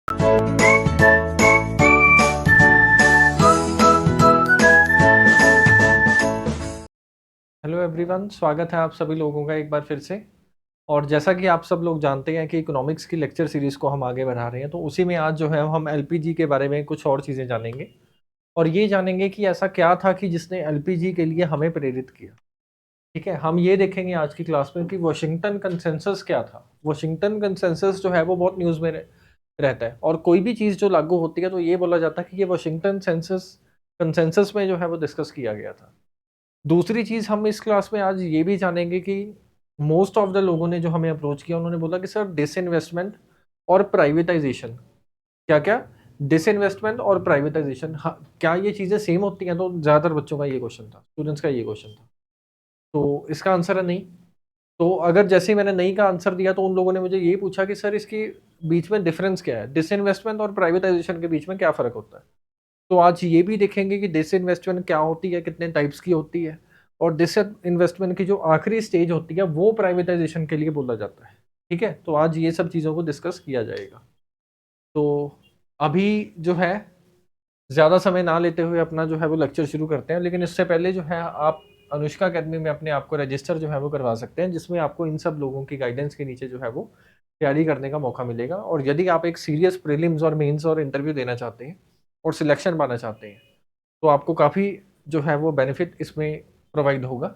Hello everyone, स्वागत है आप सभी लोगों का एक बार फिर से। और जैसा कि आप सब लोग जानते हैं कि इकोनॉमिक्स की लेक्चर सीरीज़ को हम आगे बढ़ा रहे हैं, तो उसी में आज जो है हम एलपीजी के बारे में कुछ और चीज़ें जानेंगे। और ये जानेंगे कि ऐसा क्या था कि जिसने एलपीजी के लिए हमें प्रेरित किया। ठीक है, हम ये देखेंगे आज की क्लास में कि वॉशिंगटन कंसेंसस क्या था। वॉशिंगटन कंसेंसस जो है वो बहुत न्यूज़ में रहता है, और कोई भी चीज़ जो लागू होती है तो ये बोला जाता है कि ये वॉशिंगटन कंसेंसस में जो है वो डिस्कस किया गया था। दूसरी चीज़ हम इस क्लास में आज ये भी जानेंगे कि मोस्ट ऑफ द लोगों ने जो हमें अप्रोच किया, उन्होंने बोला कि सर डिसइन्वेस्टमेंट और प्राइवेटाइजेशन, क्या क्या डिसइन्वेस्टमेंट और प्राइवेटाइजेशन, हाँ, क्या ये चीज़ें सेम होती हैं? तो ज़्यादातर बच्चों का ये क्वेश्चन था, स्टूडेंट्स का ये क्वेश्चन था। तो इसका आंसर है नहीं। तो अगर जैसे ही मैंने नहीं का आंसर दिया तो उन लोगों ने मुझे ये पूछा कि सर इसके बीच में डिफरेंस क्या है, डिसइन्वेस्टमेंट और प्राइवेटाइजेशन के बीच में क्या फ़र्क होता है। तो आज ये भी देखेंगे कि डिसइन्वेस्टमेंट क्या होती है, कितने टाइप्स की होती है, और डिसइन्वेस्टमेंट की जो आखिरी स्टेज होती है वो प्राइवेटाइजेशन के लिए बोला जाता है। ठीक है, तो आज ये सब चीज़ों को डिस्कस किया जाएगा। तो अभी जो है ज़्यादा समय ना लेते हुए अपना जो है वो लेक्चर शुरू करते हैं, लेकिन इससे पहले जो है आप अनुष्का अकेडमी में अपने आप को रजिस्टर जो है वो करवा सकते हैं, जिसमें आपको इन सब लोगों की गाइडेंस के नीचे जो है वो तैयारी करने का मौका मिलेगा। और यदि आप एक सीरियस प्रीलिम्स और मेंस और इंटरव्यू देना चाहते हैं और सिलेक्शन पाना चाहते हैं, तो आपको काफ़ी जो है वो बेनिफिट इसमें प्रोवाइड होगा।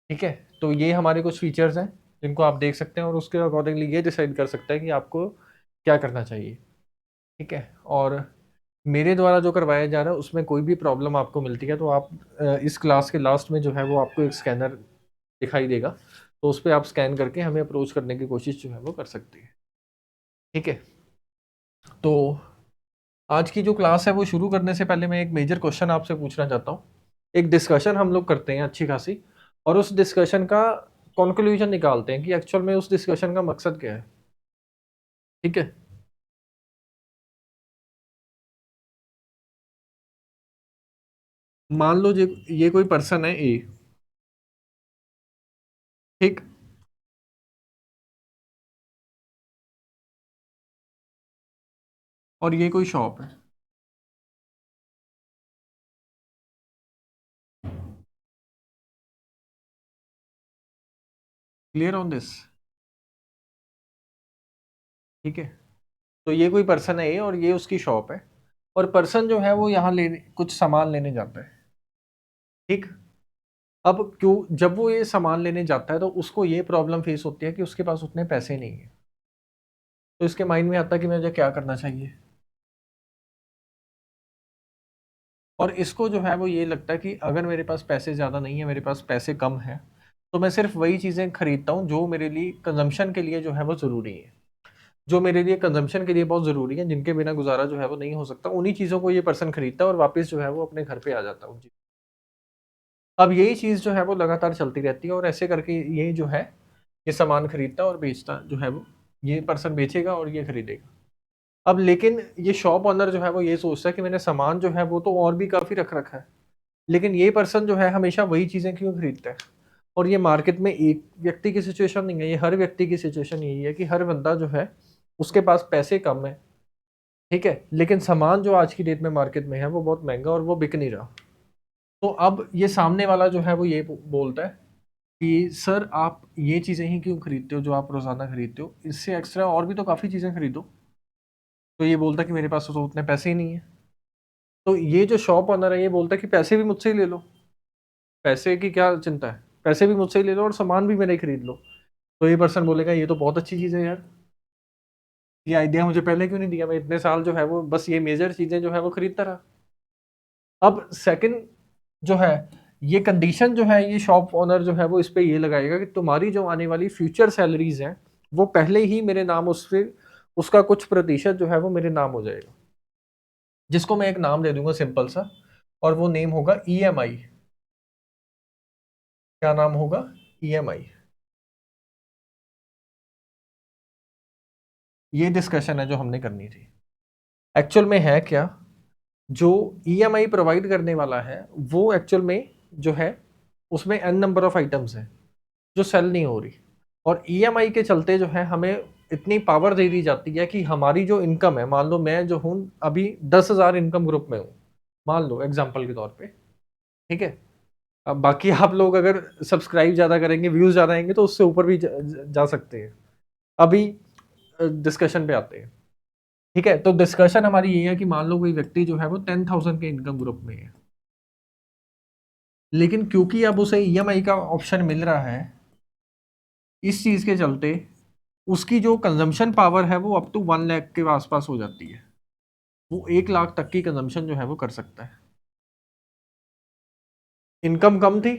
ठीक है, तो ये हमारे कुछ फीचर्स हैं जिनको आप देख सकते हैं, और उसके अकॉर्डिंगली ये डिसाइड कर सकते हैं कि आपको क्या करना चाहिए। ठीक है, और मेरे द्वारा जो करवाया जा रहा है उसमें कोई भी प्रॉब्लम आपको मिलती है तो आप इस क्लास के लास्ट में जो है वो आपको एक स्कैनर दिखाई देगा, तो उस पर आप स्कैन करके हमें अप्रोच करने की कोशिश जो है वो कर सकते हैं। ठीक है, तो आज की जो क्लास है वो शुरू करने से पहले मैं एक मेजर क्वेश्चन आपसे पूछना चाहता हूँ। एक डिस्कशन हम लोग करते हैं अच्छी खासी, और उस डिस्कशन का कंक्लूजन निकालते हैं कि एक्चुअल में उस डिस्कशन का मकसद क्या है। ठीक है, मान लो ये कोई पर्सन है ए। ठीक, और ये कोई शॉप है। Clear on this? ठीक है, तो ये कोई पर्सन है ए और ये उसकी शॉप है, और पर्सन जो है वो यहाँ लेने कुछ सामान लेने जाता है। ठीक, अब क्यों जब वो ये सामान लेने जाता है तो उसको ये प्रॉब्लम फेस होती है कि उसके पास उतने पैसे नहीं है। तो इसके माइंड में आता है कि मुझे क्या करना चाहिए, और इसको जो है वो ये लगता है कि अगर मेरे पास पैसे ज़्यादा नहीं है, मेरे पास पैसे कम है, तो मैं सिर्फ वही चीज़ें खरीदता हूँ जो मेरे लिए कंजम्पशन के लिए जो है वो ज़रूरी है, जो मेरे लिए कंजम्पशन के लिए बहुत ज़रूरी है, जिनके बिना गुजारा जो है वो नहीं हो सकता, उन्हीं चीज़ों को ये पर्सन खरीदता है और वापस जो है वो अपने घर पे आ जाता है। अब यही चीज़ जो है वो लगातार चलती रहती है, और ऐसे करके ये जो है ये सामान खरीदता और बेचता जो है वो, ये पर्सन बेचेगा और ये खरीदेगा। अब लेकिन ये शॉप ओनर जो है वो ये सोचता है कि मैंने सामान जो है वो तो और भी काफ़ी रख रखा है, लेकिन ये पर्सन जो है हमेशा वही चीज़ें क्यों खरीदता है। और ये मार्केट में एक व्यक्ति की सिचुएशन नहीं है, ये हर व्यक्ति की सिचुएशन यही है कि हर बंदा जो है उसके पास पैसे कम है। ठीक है, लेकिन सामान जो आज की डेट में मार्केट में है वो बहुत महंगा और वो बिक नहीं रहा। तो अब ये सामने वाला जो है वो ये बोलता है कि सर आप ये चीज़ें ही क्यों खरीदते हो जो आप रोज़ाना खरीदते हो, इससे एक्स्ट्रा और भी तो काफ़ी चीज़ें खरीदो। तो ये बोलता है कि मेरे पास तो उतने पैसे ही नहीं है। तो ये जो शॉप ओनर है ये बोलता है कि पैसे भी मुझसे ही ले लो, पैसे की क्या चिंता है, पैसे भी मुझसे ही ले लो और सामान भी मेरा ही खरीद लो। तो ये पर्सन बोलेगा ये तो बहुत अच्छी चीज़ है यार, ये आइडिया मुझे पहले क्यों नहीं दिया, मैं इतने साल जो है वो बस ये मेजर चीज़ें जो है वो खरीदता रहा। अब सेकंड जो है, ये कंडीशन जो है ये शॉप ओनर जो है वो इस पे ये लगाएगा कि तुम्हारी जो आने वाली फ्यूचर सैलरीज हैं वो पहले ही मेरे नाम, उससे उसका कुछ प्रतिशत जो है वो मेरे नाम हो जाएगा, जिसको मैं एक नाम दे दूंगा सिंपल सा, और वो नेम होगा ईएमआई। क्या नाम होगा? ईएमआई। ये डिस्कशन है जो हमने करनी थी। एक्चुअल में है क्या, जो ईएमआई प्रोवाइड करने वाला है वो एक्चुअल में जो है उसमें एन नंबर ऑफ आइटम्स हैं जो सेल नहीं हो रही, और ईएमआई के चलते जो है हमें इतनी पावर दे दी जाती है कि हमारी जो इनकम है, मान लो मैं जो हूँ अभी 10,000 इनकम ग्रुप में हूँ, मान लो एग्जाम्पल के तौर पे, ठीक है। अब बाकी आप लोग अगर सब्सक्राइब ज़्यादा करेंगे, व्यूज़ ज़्यादा आएंगे तो उससे ऊपर भी जा सकते हैं। अभी डिस्कशन पे आते हैं, ठीक है। तो डिस्कशन हमारी ये है कि मान लो कोई व्यक्ति जो है वो 10,000 के इनकम ग्रुप में है, लेकिन क्योंकि अब उसे ईएमआई का ऑप्शन मिल रहा है, इस चीज़ के चलते उसकी जो कंजम्पशन पावर है वो अप टू 1 लाख के आसपास हो जाती है। वो 1 लाख तक की कंजम्पशन जो है वो कर सकता है। इनकम कम थी,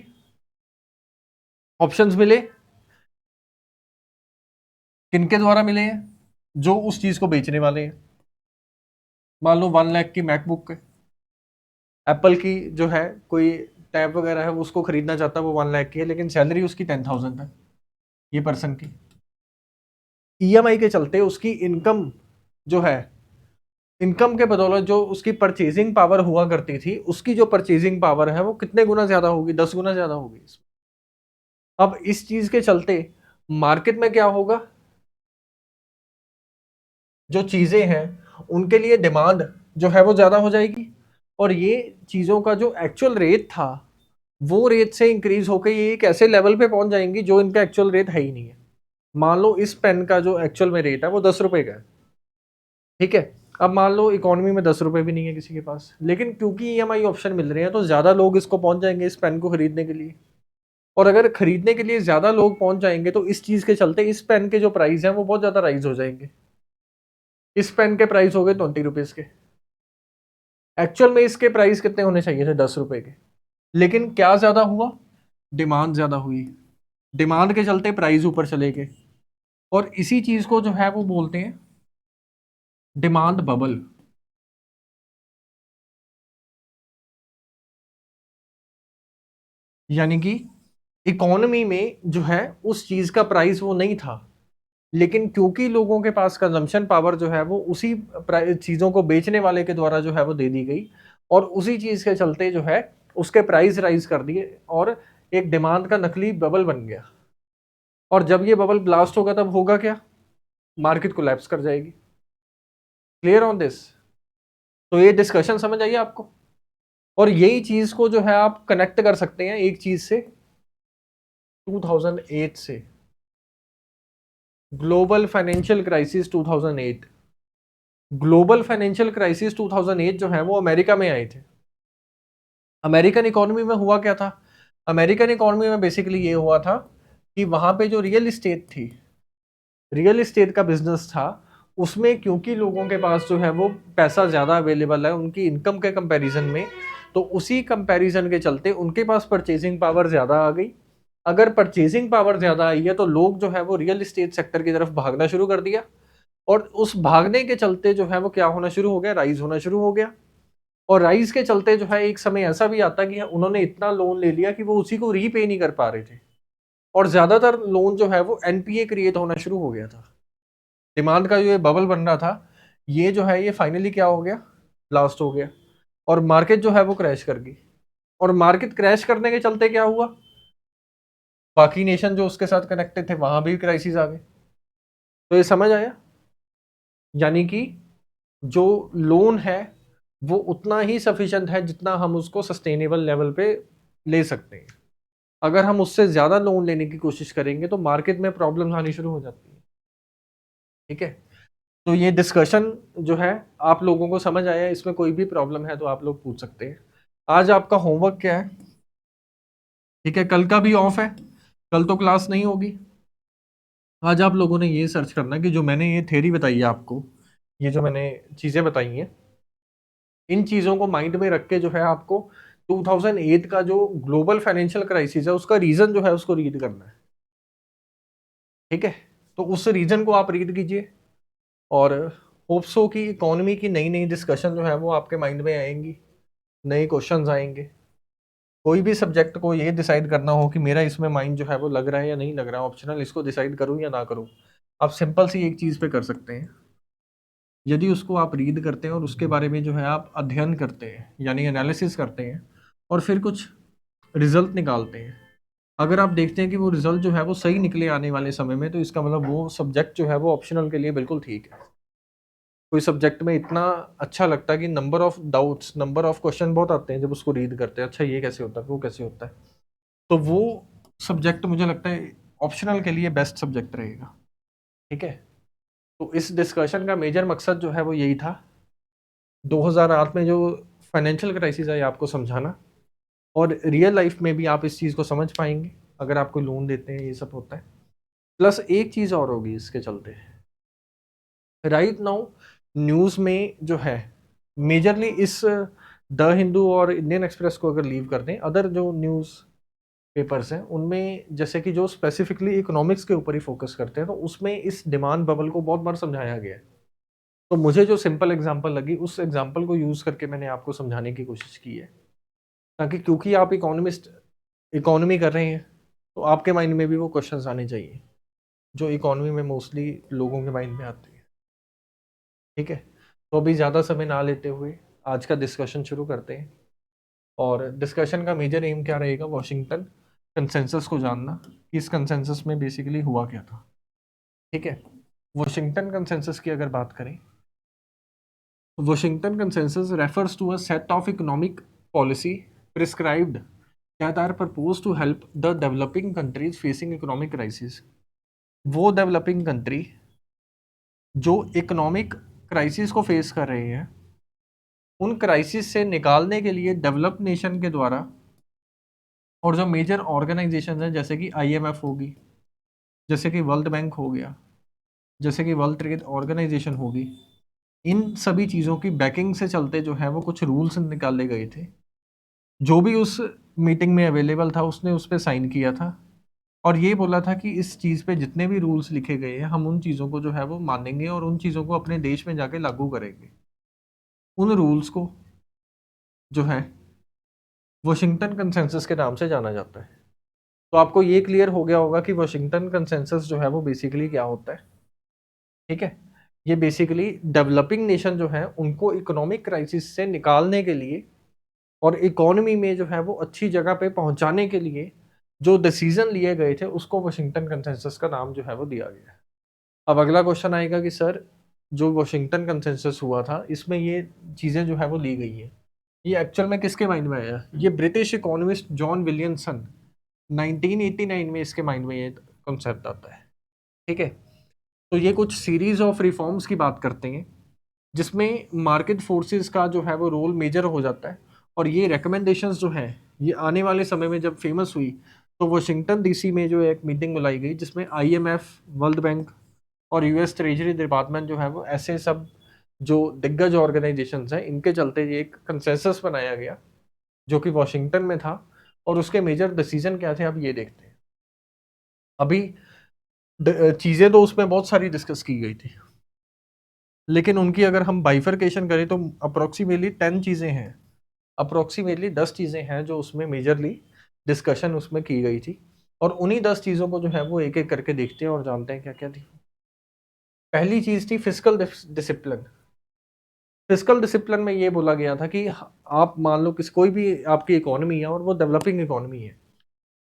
ऑप्शंस मिले, किनके द्वारा मिले हैं? जो उस चीज को बेचने वाले हैं। मान लो 1 लाख की मैकबुक एप्पल की जो है, कोई टैब वगैरह है वो उसको खरीदना चाहता है, वो 1 लाख की है, लेकिन सैलरी उसकी 10,000 है ये पर्सन की। ईएमआई के चलते उसकी इनकम जो है, इनकम के बदौलत जो उसकी परचेजिंग पावर हुआ करती थी, उसकी जो परचेजिंग पावर है वो कितने गुना ज्यादा होगी? 10 गुना ज्यादा होगी। अब इस चीज के चलते मार्केट में क्या होगा? जो चीजें हैं उनके लिए डिमांड जो है वो ज्यादा हो जाएगी, और ये चीजों का जो एक्चुअल रेट था वो रेट से इंक्रीज होकर ये एक ऐसे लेवल पे पहुंच जाएंगी जो इनका एक्चुअल रेट है ही नहीं है। मान लो इस पेन का जो एक्चुअल में रेट है वो 10 रुपए का है, ठीक है। अब मान लो इकोनॉमी में 10 रुपए भी नहीं है किसी के पास, लेकिन क्योंकि ईएमआई ऑप्शन मिल रहे हैं तो ज्यादा लोग इसको पहुंच जाएंगे इस पेन को खरीदने के लिए। और अगर खरीदने के लिए ज्यादा लोग पहुंच जाएंगे तो इस चीज के चलते इस पेन के जो प्राइस है वो बहुत ज्यादा राइज हो जाएंगे। इस पेन के प्राइस हो गए 20 रुपीज के, एक्चुअल में इसके प्राइस कितने होने चाहिए थे? 10 रुपए के। लेकिन क्या ज्यादा हुआ? डिमांड ज्यादा हुई, डिमांड के चलते प्राइस ऊपर चले गए, और इसी चीज को जो है वो बोलते हैं डिमांड बबल। यानी कि इकोनॉमी में जो है उस चीज का प्राइस वो नहीं था, लेकिन क्योंकि लोगों के पास कंजम्पशन पावर जो है वो उसी चीजों को बेचने वाले के द्वारा जो है वो दे दी गई, और उसी चीज के चलते जो है उसके प्राइस राइज कर दिए, और एक डिमांड का नकली बबल बन गया। और जब ये बबल ब्लास्ट होगा तब होगा क्या? मार्केट कोलैप्स कर जाएगी। Clear on this? तो ये डिस्कशन समझ आइए आपको। और यही चीज को जो है आप कनेक्ट कर सकते हैं एक चीज से, 2008 से, global financial crisis 2008। Global financial crisis 2008 जो है वो अमेरिका में आए थे। अमेरिकन इकोनॉमी में हुआ क्या था? अमेरिकन इकोनॉमी में बेसिकली ये हुआ था कि वहां पे जो रियल इस्टेट थी, रियल इस्टेट का बिजनेस था, उसमें क्योंकि लोगों के पास जो है वो पैसा ज़्यादा अवेलेबल है उनकी इनकम के कंपैरिजन में, तो उसी कंपैरिजन के चलते उनके पास परचेजिंग पावर ज़्यादा आ गई। अगर परचेजिंग पावर ज़्यादा आई है तो लोग जो है वो रियल इस्टेट सेक्टर की तरफ भागना शुरू कर दिया, और उस भागने के चलते जो है वो क्या होना शुरू हो गया? राइज होना शुरू हो गया। और राइज के चलते जो है एक समय ऐसा भी आता कि उन्होंने इतना लोन ले लिया कि वो उसी को रीपे नहीं कर पा रहे थे, और ज़्यादातर लोन जो है वो एनपीए क्रिएट होना शुरू हो गया था। डिमांड का जो ये बबल बन रहा था, ये जो है ये फाइनली क्या हो गया? ब्लास्ट हो गया, और मार्केट जो है वो क्रैश कर गई। और मार्केट क्रैश करने के चलते क्या हुआ? बाकी नेशन जो उसके साथ कनेक्टेड थे वहां भी क्राइसिस आ गए। तो ये समझ आया? यानी कि जो लोन है वो उतना ही सफिशिएंट है जितना हम उसको सस्टेनेबल लेवल पे ले सकते हैं। अगर हम उससे ज्यादा लोन लेने की कोशिश करेंगे तो मार्केट में प्रॉब्लम आनी शुरू हो जाती है, ठीक है। तो ये डिस्कशन जो है आप लोगों को समझ आया? इसमें कोई भी प्रॉब्लम है तो आप लोग पूछ सकते हैं। आज आपका होमवर्क क्या है? ठीक है, कल का भी ऑफ है, कल तो क्लास नहीं होगी। आज आप लोगों ने ये सर्च करना कि जो मैंने ये थ्योरी बताई है आपको, ये जो मैंने चीज़ें बताई हैं, इन चीज़ों को माइंड में रख के जो है आपको 2008 का जो ग्लोबल फाइनेंशियल क्राइसिस है उसका रीज़न जो है उसको रीड करना है, ठीक है। तो उस रीज़न को आप रीड कीजिए, और होप्सो की इकोनॉमी की नई नई डिस्कशन जो है वो आपके माइंड में आएंगी, नए क्वेश्चंस आएंगे। कोई भी सब्जेक्ट को ये डिसाइड करना हो कि मेरा इसमें माइंड जो है वो लग रहा है या नहीं लग रहा है, ऑप्शनल, इसको डिसाइड करूँ या ना करूँ, आप सिंपल सी एक चीज़ पे कर सकते हैं। यदि उसको आप रीड करते हैं और उसके बारे में जो है आप अध्ययन करते हैं, यानी एनालिसिस करते हैं, और फिर कुछ रिजल्ट निकालते हैं, अगर आप देखते हैं कि वो रिजल्ट जो है वो सही निकले आने वाले समय में, तो इसका मतलब वो सब्जेक्ट जो है वो ऑप्शनल के लिए बिल्कुल ठीक है। कोई सब्जेक्ट में इतना अच्छा लगता है कि number of doubts, number of question बहुत आते हैं जब उसको रीड करते हैं, अच्छा ये कैसे होता है, वो कैसे होता है, तो वो सब्जेक्ट मुझे लगता है ऑप्शनल के लिए बेस्ट सब्जेक्ट रहेगा। ठीक है, तो इस डिस्कशन का मेजर मकसद जो है वो यही था, 2008 में जो फाइनेंशियल क्राइसिस है आपको समझाना, और रियल लाइफ में भी आप इस चीज़ को समझ पाएंगे अगर आप कोई लोन देते हैं, ये सब होता है। प्लस एक चीज़ और होगी इसके चलते, राइट नाउ न्यूज़ में जो है मेजरली इस द हिंदू और इंडियन एक्सप्रेस को अगर लीव कर दें, अदर जो न्यूज़ पेपर्स हैं उनमें जैसे कि जो स्पेसिफिकली इकोनॉमिक्स के ऊपर ही फोकस करते हैं, तो उसमें इस डिमांड बबल को बहुत बार समझाया गया है। तो मुझे जो सिंपल एग्जांपल लगी उस एग्जांपल को यूज़ करके मैंने आपको समझाने की कोशिश की है, ताकि क्योंकि आप इकोनॉमिस्ट इकोनॉमी कर रहे हैं तो आपके माइंड में भी वो क्वेश्चंस आने चाहिए जो इकोनॉमी में मोस्टली लोगों के माइंड में आते हैं। ठीक है, तो अभी ज़्यादा समय ना लेते हुए आज का डिस्कशन शुरू करते हैं। और डिस्कशन का मेजर एम क्या रहेगा, वॉशिंगटन कंसेंसस को जानना कि इस कंसेंसस में बेसिकली हुआ क्या था। ठीक है, वॉशिंगटन कंसेंसस की अगर बात करें, Washington consensus refers to a set of economic policy prescribed that are proposed to help the developing countries facing economic crisis। वो डेवलपिंग कंट्री जो इकोनॉमिक क्राइसिस को फेस कर रहे हैं, उन क्राइसिस से निकालने के लिए डेवलप्ड नेशन के द्वारा, और जो मेजर ऑर्गेनाइजेशन हैं जैसे कि आईएमएफ होगी, जैसे कि वर्ल्ड बैंक हो गया, जैसे कि वर्ल्ड ट्रेड ऑर्गेनाइजेशन होगी, इन सभी चीज़ों की बैकिंग से चलते जो है वो कुछ रूल्स निकाले गए थे। जो भी उस मीटिंग में अवेलेबल था उसने उस पर साइन किया था, और ये बोला था कि इस चीज़ पे जितने भी रूल्स लिखे गए हैं हम उन चीज़ों को जो है वो मानेंगे और उन चीज़ों को अपने देश में जाके लागू करेंगे। उन रूल्स को जो है वॉशिंगटन कंसेंसस के नाम से जाना जाता है। तो आपको ये क्लियर हो गया होगा कि वॉशिंगटन कंसेंसस जो है वो बेसिकली क्या होता है। ठीक है, ये बेसिकली डेवलपिंग नेशन जो है उनको इकोनॉमिक क्राइसिस से निकालने के लिए और इकोनॉमी में जो है वो अच्छी जगह पे पहुंचाने के लिए जो डिसीजन लिए गए थे उसको वॉशिंगटन कंसेंसस का नाम जो है वो दिया गया है। अब अगला क्वेश्चन आएगा कि सर जो वॉशिंगटन कंसेंसस हुआ था इसमें ये चीज़ें जो है वो ली गई हैं, ये एक्चुअल में किसके माइंड में आया, ये ब्रिटिश इकोनॉमिस्ट जॉन विलियमसन 1989 में इसके माइंड में ये कॉन्सेप्ट आता है। ठीक है, तो ये कुछ सीरीज ऑफ रिफॉर्म्स की बात करते हैं जिसमें मार्केट फोर्सेस का जो है वो रोल मेजर हो जाता है, और ये रिकमेंडेशंस जो है ये आने वाले समय में जब फेमस हुई तो वाशिंगटन डीसी में जो एक मीटिंग बुलाई गई जिसमें आईएमएफ, वर्ल्ड बैंक और यूएस ट्रेजरी डिपार्टमेंट जो है वो ऐसे सब जो दिग्गज ऑर्गेनाइजेशंस हैं इनके चलते ये एक कंसेंसस बनाया गया जो कि वॉशिंगटन में था। और उसके मेजर डिसीजन क्या थे, अब ये देखते हैं। अभी चीज़ें तो उसमें बहुत सारी डिस्कस की गई थी, लेकिन उनकी अगर हम बाइफरकेशन करें तो अप्रोक्सीमेटली 10 चीज़ें हैं, अप्रोक्सीमेटली 10 चीज़ें हैं जो उसमें मेजरली डिस्कशन उसमें की गई थी। और उन्हीं 10 चीज़ों को जो है वो एक एक करके देखते हैं और जानते हैं क्या क्या थी। पहली चीज़ थी फिस्कल डिसिप्लिन। फिस्कल डिसिप्लिन में ये बोला गया था कि आप मान लो किस कोई भी आपकी इकोनॉमी है और वो डेवलपिंग इकोनॉमी है,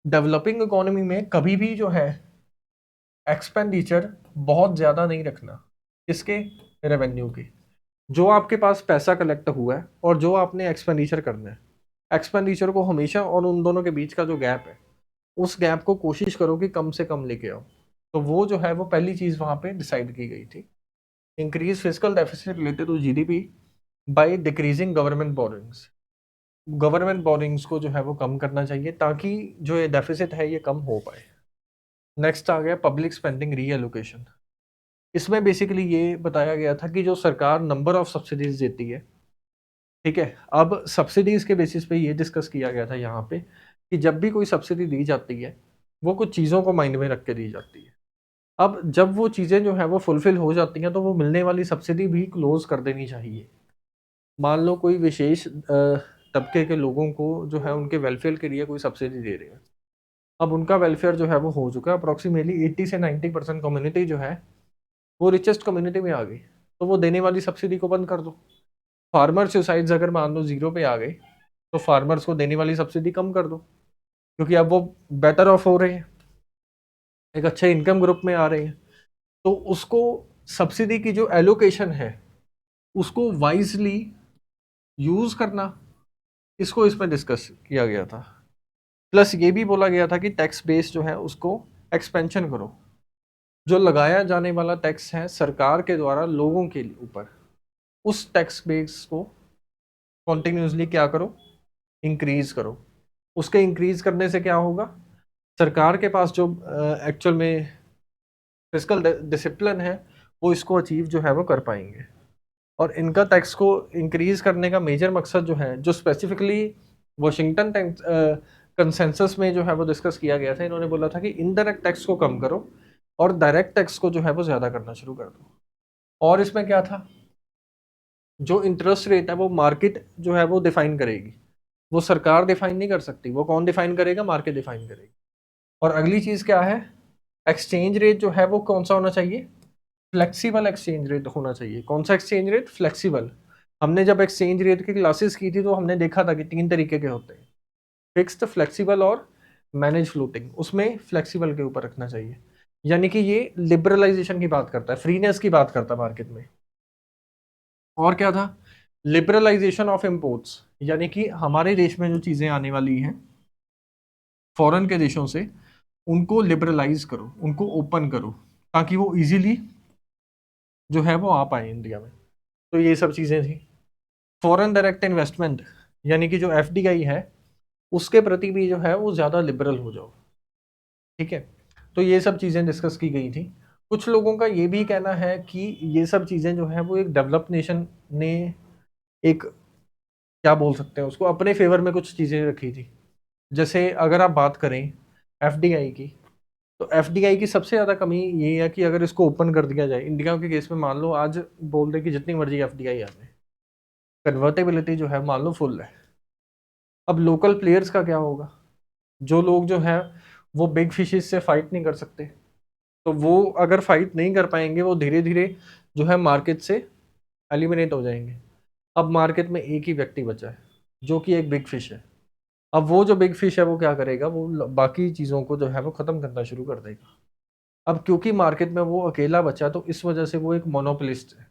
डेवलपिंग इकोनॉमी में कभी भी जो है एक्सपेंडिचर बहुत ज़्यादा नहीं रखना। किसके, रेवेन्यू के। जो आपके पास पैसा कलेक्ट हुआ है और जो आपने एक्सपेंडिचर करना है, एक्सपेंडिचर को हमेशा, और उन दोनों के बीच का जो गैप है उस गैप को कोशिश करो कि कम से कम लेके आओ। तो वो जो है वो पहली चीज़ वहाँ पे डिसाइड की गई थी। Increase fiscal deficit related to GDP by decreasing government borrowings. Government borrowings को जो है वो कम करना चाहिए ताकि जो ये डेफिसिट है ये कम हो पाए। नेक्स्ट आ गया पब्लिक स्पेंडिंग रीएलोकेशन। इसमें बेसिकली ये बताया गया था कि जो सरकार नंबर ऑफ सब्सिडीज देती है, ठीक है, अब सब्सिडीज के बेसिस पे ये डिस्कस किया गया था यहाँ पे कि जब भी कोई सब्सिडी दी जाती है वो कुछ चीज़ों को माइंड में रख के दी जाती है। अब जब वो चीज़ें जो है वो फुलफिल हो जाती हैं तो वो मिलने वाली सब्सिडी भी क्लोज कर देनी चाहिए। मान लो कोई विशेष तबके के लोगों को जो है उनके वेलफेयर के लिए कोई सब्सिडी दे रहे हैं, अब उनका वेलफेयर जो है वो हो चुका है, अप्रॉक्सीमेटली 80 से 90% कम्युनिटी जो है वो रिचेस्ट कम्युनिटी में आ गई, तो वो देने वाली सब्सिडी को बंद कर दो। फार्मर सुसाइड्स अगर मान लो जीरो पे आ गए तो फार्मर्स को देने वाली सब्सिडी कम कर दो, क्योंकि अब वो बेटर ऑफ हो रहे हैं, एक अच्छे इनकम ग्रुप में आ रहे हैं, तो उसको सब्सिडी की जो एलोकेशन है उसको वाइजली यूज करना, इसको इसमें डिस्कस किया गया था। प्लस ये भी बोला गया था कि टैक्स बेस जो है उसको एक्सपेंशन करो, जो लगाया जाने वाला टैक्स है सरकार के द्वारा लोगों के ऊपर, उस टैक्स बेस को कॉन्टिन्यूसली क्या करो, इंक्रीज करो। उसके इंक्रीज करने से क्या होगा, सरकार के पास जो एक्चुअल में फिस्कल डिसिप्लिन है वो इसको अचीव जो है वो कर पाएंगे। और इनका टैक्स को इंक्रीज करने का मेजर मकसद जो है, जो स्पेसिफिकली वॉशिंगटन कंसेंसस में जो है वो डिस्कस किया गया था, इन्होंने बोला था कि इनडायरेक्ट टैक्स को कम करो और डायरेक्ट टैक्स को जो है वो ज़्यादा करना शुरू कर दो। और इसमें क्या था, जो इंटरेस्ट रेट है वो मार्केट जो है वो डिफाइन करेगी, वो सरकार डिफाइन नहीं कर सकती, वो कौन डिफाइन करेगा, मार्केट डिफाइन करेगी। और अगली चीज़ क्या है, एक्सचेंज रेट जो है वो कौन सा होना चाहिए, फ्लेक्सिबल एक्सचेंज रेट होना चाहिए। कौन सा एक्सचेंज रेट, फ्लेक्सिबल। हमने जब एक्सचेंज रेट की क्लासेस की थी तो हमने देखा था कि 3 तरीके के होते हैं, फिक्स्ड, फ्लेक्सिबल और मैनेज फ्लोटिंग। उसमें फ्लेक्सिबल के ऊपर रखना चाहिए, यानी कि ये लिबरलाइजेशन की बात करता है, फ्रीनेस की बात करता है मार्केट में। और क्या था, लिबरलाइजेशन ऑफ इम्पोर्ट्स, यानी कि हमारे देश में जो चीज़ें आने वाली हैं फॉरेन के देशों से, उनको लिबरलाइज करो, उनको ओपन करो, ताकि वो इजीली जो है वो आ पाए इंडिया में। तो ये सब चीज़ें थी। फॉरेन डायरेक्ट इन्वेस्टमेंट, यानी कि जो एफडीआई है उसके प्रति भी जो है वो ज़्यादा लिबरल हो जाओ, ठीक है। तो ये सब चीज़ें डिस्कस की गई थी। कुछ लोगों का ये भी कहना है कि ये सब चीज़ें जो है वो एक डेवलप नेशन ने एक, क्या बोल सकते हैं उसको, अपने फेवर में कुछ चीज़ें रखी थी। जैसे अगर आप बात करें एफडीआई की, तो एफडीआई की सबसे ज़्यादा कमी ये है कि अगर इसको ओपन कर दिया जाए, इंडिया के केस में मान लो आज बोल दे कि जितनी मर्जी एफडीआई आ जाए, कन्वर्टेबिलिटी जो है मान लो फुल है। अब लोकल प्लेयर्स का क्या होगा, जो लोग जो है वो बिग फिशेस से फाइट नहीं कर सकते, तो वो अगर फाइट नहीं कर पाएंगे वो धीरे धीरे जो है मार्केट से एलिमिनेट हो जाएंगे। अब मार्केट में एक ही व्यक्ति बचा है जो कि एक बिग फिश है। अब वो जो बिग फिश है वो क्या करेगा, वो बाकी चीज़ों को जो है वो ख़त्म करना शुरू कर देगा। अब क्योंकि मार्केट में वो अकेला बचा, तो इस वजह से वो एक मोनोपोलिस्ट है।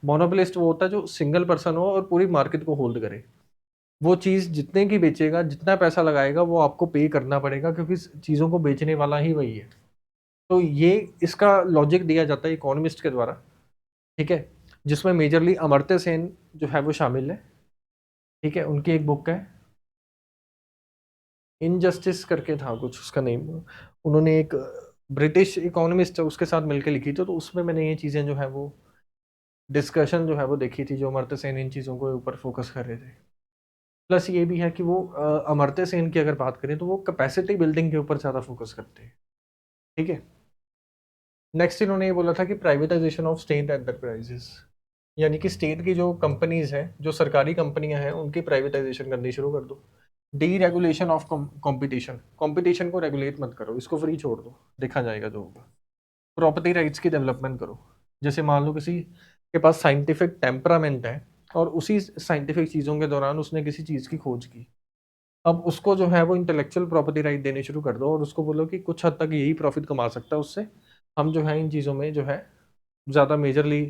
मोनोपोलिस्ट वो होता है जो सिंगल पर्सन हो और पूरी मार्केट को होल्ड करे। वो चीज़ जितने की बेचेगा, जितना पैसा लगाएगा, वो आपको पे करना पड़ेगा, क्योंकि चीज़ों को बेचने वाला ही वही है। तो ये इसका लॉजिक दिया जाता है इकोनॉमिस्ट के द्वारा, ठीक है, जिसमें मेजरली अमर्त्य सेन जो है वो शामिल है, ठीक है। उनकी एक बुक है इनजस्टिस करके था कुछ उसका नेम, उन्होंने एक ब्रिटिश इकोनॉमिस्ट है उसके साथ मिलकर लिखी थी, तो उसमें मैंने ये चीज़ें जो है वो डिस्कशन जो है वो देखी थी, जो अमर्त्य सेन इन चीज़ों के ऊपर फोकस कर रहे थे। प्लस ये भी है कि वो अमर्त्य सेन की अगर बात करें तो वो कैपेसिटी बिल्डिंग के ऊपर ज़्यादा फोकस करते हैं, ठीक है। नेक्स्ट इन्होंने ये बोला था कि प्राइवेटाइजेशन ऑफ स्टेट एंटरप्राइजेस, यानी कि स्टेट की जो कंपनीज हैं, जो सरकारी कंपनियां हैं, उनकी प्राइवेटाइजेशन करनी शुरू कर दो। D regulation of competition, competition को रेगुलेट मत करो, इसको फ्री छोड़ दो, देखा जाएगा जो होगा। प्रॉपर्टी राइट्स की डेवलपमेंट करो। जैसे मान लो किसी के पास साइंटिफिक टेम्परामेंट है और उसी साइंटिफिक चीज़ों के दौरान उसने किसी चीज़ की खोज की, अब उसको जो है वो इंटेलेक्चुअल प्रॉपर्टी राइट देने शुरू कर दो और उसको बोलो कि कुछ हद तक यही प्रॉफिट कमा सकता है उससे, हम जो है इन चीज़ों में जो है ज़्यादा मेजरली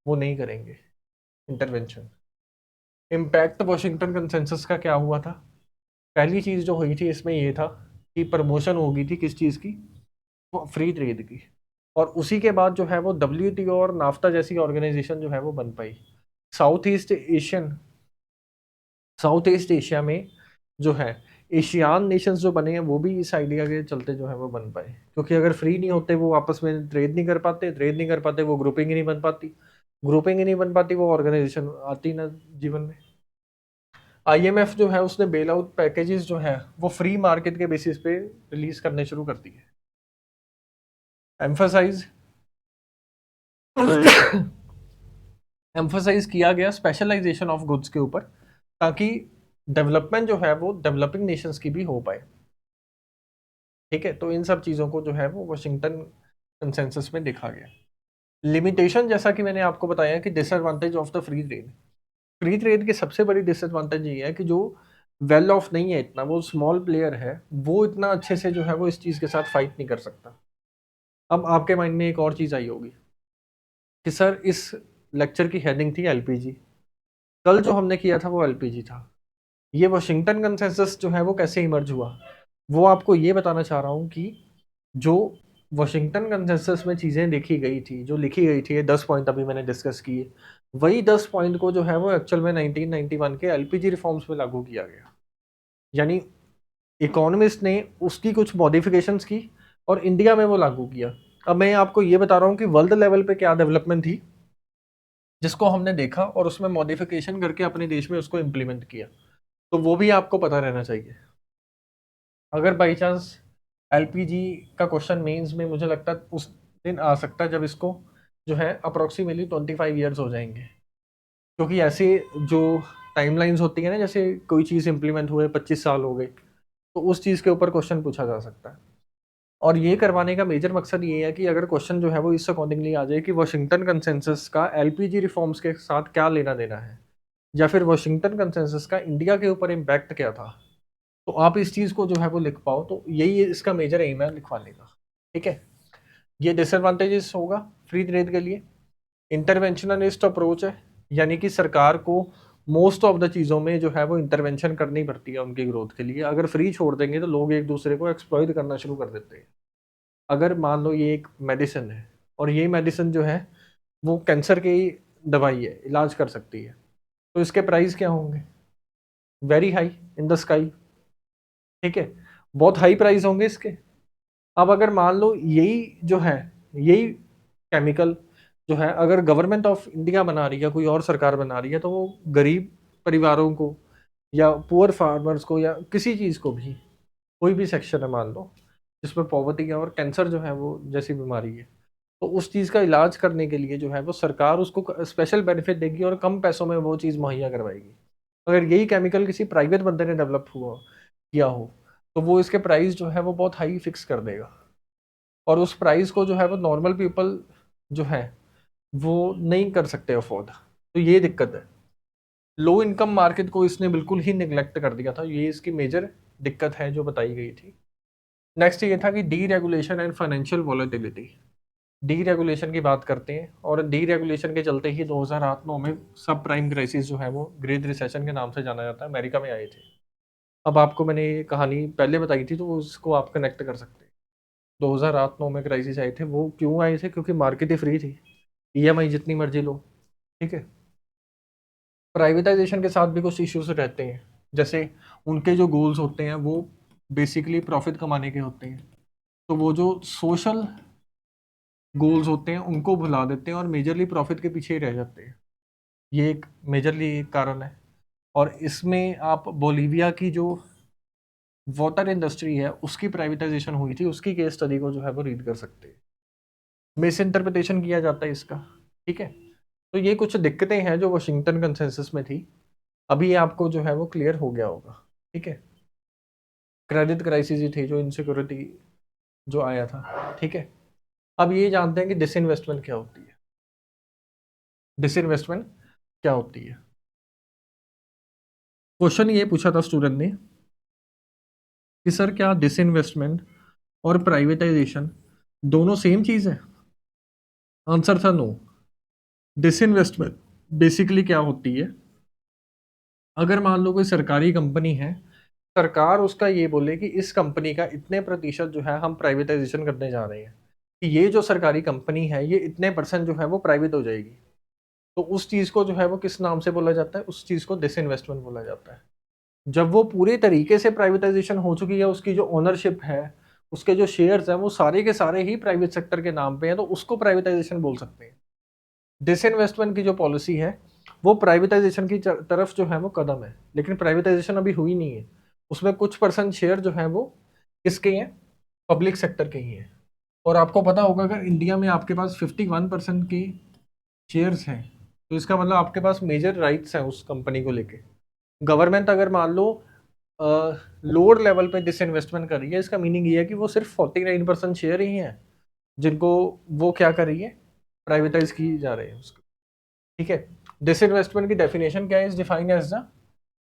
वो नहीं करेंगे इंटरवेंशन। इम्पैक्ट वॉशिंगटन कंसेंसस का क्या हुआ था, पहली चीज़ जो हुई थी इसमें ये था कि प्रमोशन हो गई थी किस चीज़ की, वो फ्री ट्रेड की। और उसी के बाद जो है वो डब्ल्यूटीओ और नाफ्ता जैसी ऑर्गेनाइजेशन जो है वो बन पाई। South East Asian South East Asia में जो है एशियान नेशंस जो बने हैं वो भी इस आइडिया के चलते जो है वो बन पाए, क्योंकि अगर फ्री नहीं होते, वो आपस में ट्रेड नहीं कर पाते, वो ग्रुपिंग ही नहीं बन पाती, ग्रुपिंग ही नहीं बन पाती, वो ऑर्गेनाइजेशन आती ना जीवन में। आईएमएफ जो है उसने बेल आउट पैकेजेस जो है वो फ्री मार्केट के बेसिस पे रिलीज करने शुरू कर दिए। एम्फसाइज एम्फसाइज किया गया स्पेशलाइजेशन ऑफ गुड्स के ऊपर, ताकि डेवलपमेंट जो है वो डेवलपिंग नेशंस की भी हो पाए, ठीक है। तो इन सब चीज़ों को जो है वो वाशिंगटन कंसेंसस में देखा गया। लिमिटेशन, जैसा कि मैंने आपको बताया कि disadvantage of the free trade, free trade की सबसे बड़ी डिसएडवांटेज ये है कि जो वेल ऑफ नहीं है इतना, वो स्मॉल प्लेयर है, वो इतना अच्छे से जो है वो इस चीज़ के साथ फाइट नहीं कर सकता। अब आपके माइंड में एक और चीज़ आई होगी कि सर इस लेक्चर की हेडिंग थी एलपीजी, कल जो हमने किया था वो एलपीजी था, ये वाशिंगटन कंसेंसस जो है वो कैसे इमर्ज हुआ। वो आपको ये बताना चाह रहा हूँ कि जो वाशिंगटन कंसेंसस में चीज़ें देखी गई थी, जो लिखी गई थी, ये 10 पॉइंट अभी मैंने डिस्कस किए, वही 10 पॉइंट को जो है वो एक्चुअल में 1991 के एलपीजी रिफॉर्म्स में लागू किया गया। यानी इकोनॉमिस्ट ने उसकी कुछ मॉडिफिकेशंस की और इंडिया में वो लागू किया। अब मैं आपको ये बता रहा हूँ कि वर्ल्ड लेवल पे क्या डेवलपमेंट थी जिसको हमने देखा और उसमें मॉडिफिकेशन करके अपने देश में उसको इम्प्लीमेंट किया, तो वो भी आपको पता रहना चाहिए। अगर बाई चांस एलपीजी का क्वेश्चन मेंस में, मुझे लगता है उस दिन आ सकता है जब इसको जो है अप्रोक्सीमेटली 25 ईयर्स हो जाएंगे, क्योंकि ऐसे जो टाइमलाइंस होती है ना, जैसे कोई चीज़ इंप्लीमेंट हुए 25 साल हो गए, तो उस चीज़ के ऊपर क्वेश्चन पूछा जा सकता है। और ये करवाने का मेजर मकसद ये है कि अगर क्वेश्चन जो है वो इस अकॉर्डिंगली आ जाए कि वाशिंगटन कंसेंसस का एलपीजी रिफॉर्म्स के साथ क्या लेना देना है, या फिर वाशिंगटन कंसेंसस का इंडिया के ऊपर इम्पैक्ट क्या था, तो आप इस चीज़ को जो है वो लिख पाओ। तो यही इसका मेजर एम है लिखवाने का। ठीक है, ये डिसएडवांटेजेस होगा फ्री ट्रेड के लिए। इंटरवेंशनलिस्ट अप्रोच है, यानी कि सरकार को मोस्ट ऑफ द चीज़ों में जो है वो इंटरवेंशन करनी पड़ती है उनकी ग्रोथ के लिए। अगर फ्री छोड़ देंगे तो लोग एक दूसरे को एक्सप्लॉइट करना शुरू कर देते हैं। अगर मान लो ये एक मेडिसिन है और ये मेडिसिन जो है वो कैंसर की दवाई है, इलाज कर सकती है, तो इसके प्राइस क्या होंगे? Very high, in the sky. ठीक है, बहुत हाई प्राइस होंगे इसके। अब अगर मान लो यही जो है, यही केमिकल जो है अगर गवर्नमेंट ऑफ इंडिया बना रही है, कोई और सरकार बना रही है, तो वो गरीब परिवारों को या पुअर फार्मर्स को या किसी चीज़ को भी, कोई भी सेक्शन है मान लो जिसमें पॉवर्टी है और कैंसर जो है वो जैसी बीमारी है, तो उस चीज़ का इलाज करने के लिए जो है वो सरकार उसको स्पेशल बेनिफिट देगी और कम पैसों में वो चीज़ मुहैया करवाएगी। अगर यही केमिकल किसी प्राइवेट बंदे ने डेवलप हुआ किया हो, तो वो इसके प्राइस जो है वो बहुत हाई फिक्स कर देगा, और उस प्राइस को जो है वो नॉर्मल पीपल जो है वो नहीं कर सकते अफोर्ड। तो ये दिक्कत है, लो इनकम मार्केट को इसने बिल्कुल ही निगलेक्ट कर दिया था, ये इसकी मेजर दिक्कत है जो बताई गई थी। नेक्स्ट ये था कि D regulation and financial volatility. D regulation की बात करते हैं, और डी रेगुलेशन के चलते ही 2008-9 में सब प्राइम क्राइसिस जो है वो ग्रेट रिसेशन के नाम से जाना जाता है, अमेरिका में आए थे। अब आपको मैंने ये कहानी पहले बताई थी तो उसको आप कनेक्ट कर सकते हैं। 2008-9 में क्राइसिस आए थे, वो क्यों आए थे? क्योंकि मार्केट ही फ्री थी, ईएमआई जितनी मर्जी लो। ठीक है, प्राइवेटाइजेशन के साथ भी कुछ इश्यूज रहते हैं, जैसे उनके जो गोल्स होते हैं वो बेसिकली प्रॉफिट कमाने के होते हैं, तो वो जो सोशल गोल्स होते हैं उनको भुला देते हैं और मेजरली प्रॉफिट के पीछे ही रह जाते हैं। ये एक मेजरली कारण है। और इसमें आप बोलीविया की जो वाटर इंडस्ट्री है उसकी प्राइवेटाइजेशन हुई थी, उसकी केस स्टडी को जो है वो रीड कर सकते हैं। मिस इंटरप्रिटेशन किया जाता है इसका। ठीक है, तो ये कुछ दिक्कतें हैं जो वाशिंगटन कंसेंसस में थी, अभी ये आपको जो है वो क्लियर हो गया होगा। ठीक है, क्रेडिट क्राइसिस ही थी जो इनसिक्योरिटी जो आया था। ठीक है, अब ये जानते हैं कि डिसइन्वेस्टमेंट क्या होती है। डिसइन्वेस्टमेंट क्या होती है? क्वेश्चन ये पूछा था स्टूडेंट ने कि सर क्या डिसइन्वेस्टमेंट और प्राइवेटाइजेशन दोनों सेम चीज़ है? आंसर था नो। डिसइन्वेस्टमेंट बेसिकली क्या होती है, अगर मान लो कोई सरकारी कंपनी है, सरकार उसका ये बोले कि इस कंपनी का इतने प्रतिशत जो है हम प्राइवेटाइजेशन करने जा रहे हैं, कि ये जो सरकारी कंपनी है ये इतने परसेंट जो है वो प्राइवेट हो जाएगी, तो उस चीज़ को जो है वो किस नाम से बोला जाता है? उस चीज़ को डिसइन्वेस्टमेंट बोला जाता है। जब वो पूरे तरीके से प्राइवेटाइजेशन हो चुकी है, उसकी जो ओनरशिप है, उसके जो शेयर्स हैं वो सारे के सारे ही प्राइवेट सेक्टर के नाम पे हैं, तो उसको प्राइवेटाइजेशन बोल सकते हैं। डिसइन्वेस्टमेंट की जो पॉलिसी है वो प्राइवेटाइजेशन की तरफ जो है वो कदम है, लेकिन प्राइवेटाइजेशन अभी हुई नहीं है। उसमें कुछ परसेंट शेयर जो है वो किसके हैं? पब्लिक सेक्टर के ही हैं। और आपको पता होगा अगर इंडिया में आपके पास 51% के शेयर्स हैं, तो इसका मतलब आपके पास मेजर राइट्स हैं उस कंपनी को लेके। गवर्नमेंट अगर मान लो लोअर लेवल पे डिसइन्वेस्टमेंट कर रही है, इसका मीनिंग ये है कि वो सिर्फ 49% शेयर ही हैं जिनको वो क्या कर रही है? प्राइवेटाइज की जा रही है उसको। ठीक है, डिसइन्वेस्टमेंट की डेफिनेशन क्या है? Is defined as the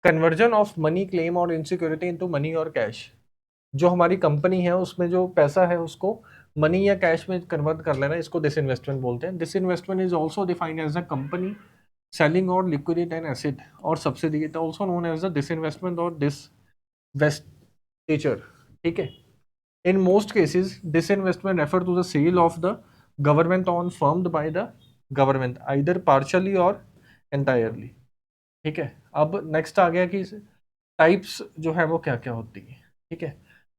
conversion of money claim or insecurity into money or cash. जो हमारी कंपनी है उसमें जो पैसा है उसको मनी या कैश में कन्वर्ट कर लेना, इसको डिसइन्वेस्टमेंट बोलते हैं। Disinvestment is also defined as a company selling or liquidate an asset or subsidy, it also known as a disinvestment or divestiture. ठीक है। In most cases, disinvestment refer to the sale of the government on firmed by the government, either partially or entirely। ठीक है। अब next आ गया कि types जो है वो क्या क्या होती है। ठीक है।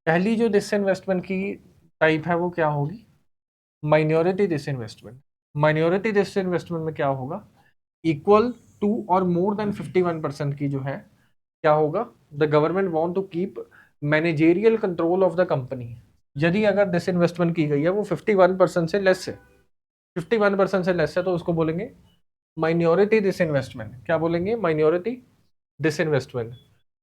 पहली जो डिसइन्वेस्टमेंट की टाइप है वो क्या होगी, माइनॉरिटी डिसइन्वेस्टमेंट। माइनॉरिटी डिसइन्वेस्टमेंट में क्या होगा, इक्वल टू और मोर देन 51% की जो है क्या होगा, the government want to keep managerial control of the company. यदि अगर डिसइन्वेस्टमेंट की गई है वो 51% से लेस है, 51% से लेस है, तो उसको बोलेंगे माइनॉरिटी डिसइन्वेस्टमेंट। क्या बोलेंगे, minority disinvestment.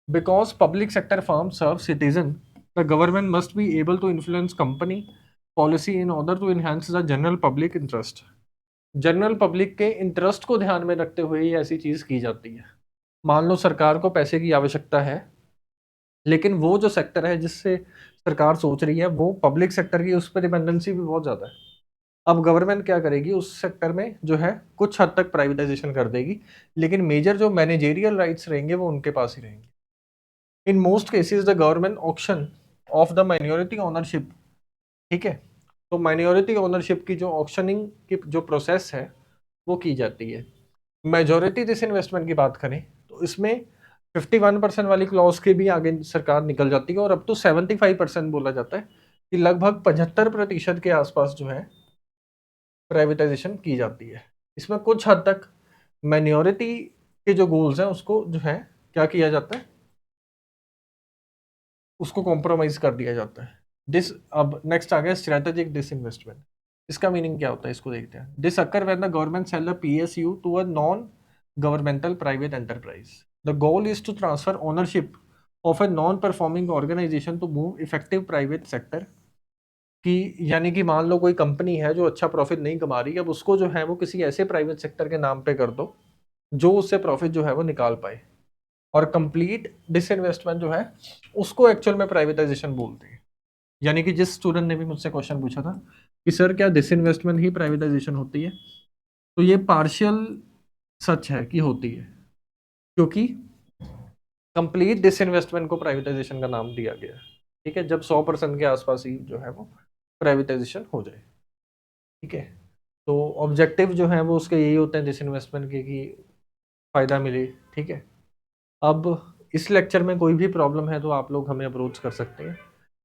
Because public sector firm serve citizen, the government must be able to influence company policy in order to enhance the general public interest. General public के interest को ध्यान में रखते हुए ये ऐसी चीज की जाती है। मान लो सरकार को पैसे की आवश्यकता है, लेकिन वो जो सेक्टर है जिससे सरकार सोच रही है वो पब्लिक सेक्टर की, उस पर डिपेंडेंसी भी बहुत ज़्यादा है। अब गवर्नमेंट क्या करेगी, उस सेक्टर में जो है कुछ हद तक प्राइवेटाइजेशन कर देगी, लेकिन मेजर जो मैनेजेरियल राइट्स रहेंगे वो उनके पास ही रहेंगे। In most cases the government auction of the minority ownership. ठीक है। तो माइनॉरिटी ओनरशिप की जो ऑक्शनिंग की जो प्रोसेस है वो की जाती है। मेजॉरिटी डिसइन्वेस्टमेंट की बात करें तो इसमें 51% वाली क्लॉज के भी आगे सरकार निकल जाती है, और अब तो 75% बोला जाता है कि लगभग 75% के आसपास जो है प्राइवेटाइजेशन की जाती है। इसमें कुछ हद तक माइनॉरिटी के जो गोल्स हैं उसको जो है क्या किया जाता है, उसको कॉम्प्रोमाइज कर दिया जाता है। अब नेक्स्ट आ गया स्ट्रेटेजिक डिसइन्वेस्टमेंट। इसका मीनिंग क्या होता है, इसको देखते हैं। This occur when the government sell a PSU to a non governmental private enterprise. The goal is to transfer ownership of a non performing organization to move effective private sector. कि यानी कि मान लो कोई कंपनी है जो अच्छा profit नहीं कमा रही, अब उसको जो है वो किसी ऐसे प्राइवेट सेक्टर के नाम पे कर दो जो उससे प्रॉफिट जो है वो निकाल पाए। और कंप्लीट डिसइन्वेस्टमेंट जो है उसको एक्चुअल में प्राइवेटाइजेशन बोलते हैं। यानी कि जिस स्टूडेंट ने भी मुझसे क्वेश्चन पूछा था कि सर क्या डिसइन्वेस्टमेंट ही प्राइवेटाइजेशन होती है, तो ये पार्शियल सच है कि होती है, क्योंकि कंप्लीट डिसइन्वेस्टमेंट को प्राइवेटाइजेशन का नाम दिया गया है। ठीक है। जब 100% के आसपास ही जो है वो प्राइवेटाइजेशन हो जाए। ठीक है। तो ऑब्जेक्टिव जो है वो उसके यही होते हैं डिसइन्वेस्टमेंट के कि फ़ायदा मिले। ठीक है। अब इस लेक्चर में कोई भी प्रॉब्लम है तो आप लोग हमें अप्रोच कर सकते हैं।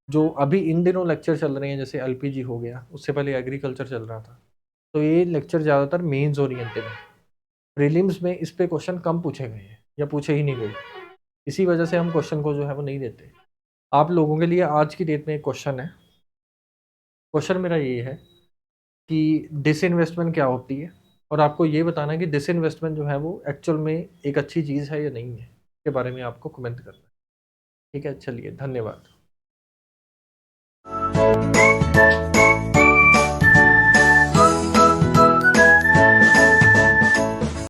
जो अभी इन दिनों लेक्चर चल रहे हैं जैसे एलपीजी हो गया, उससे पहले एग्रीकल्चर चल रहा था, तो ये लेक्चर ज़्यादातर मेंस ओरिएंटेड है। प्रीलिम्स में इस पे क्वेश्चन कम पूछे गए हैं या पूछे ही नहीं गए, इसी वजह से हम क्वेश्चन को जो है वो नहीं देते। आप लोगों के लिए आज की डेट में एक क्वेश्चन है। क्वेश्चन मेरा ये है कि डिसइन्वेस्टमेंट क्या होती है, और आपको ये बताना है कि डिसइन्वेस्टमेंट जो है वो एक्चुअल में एक अच्छी चीज़ है या नहीं है, के बारे में आपको कमेंट करना है। ठीक है। चलिए, धन्यवाद।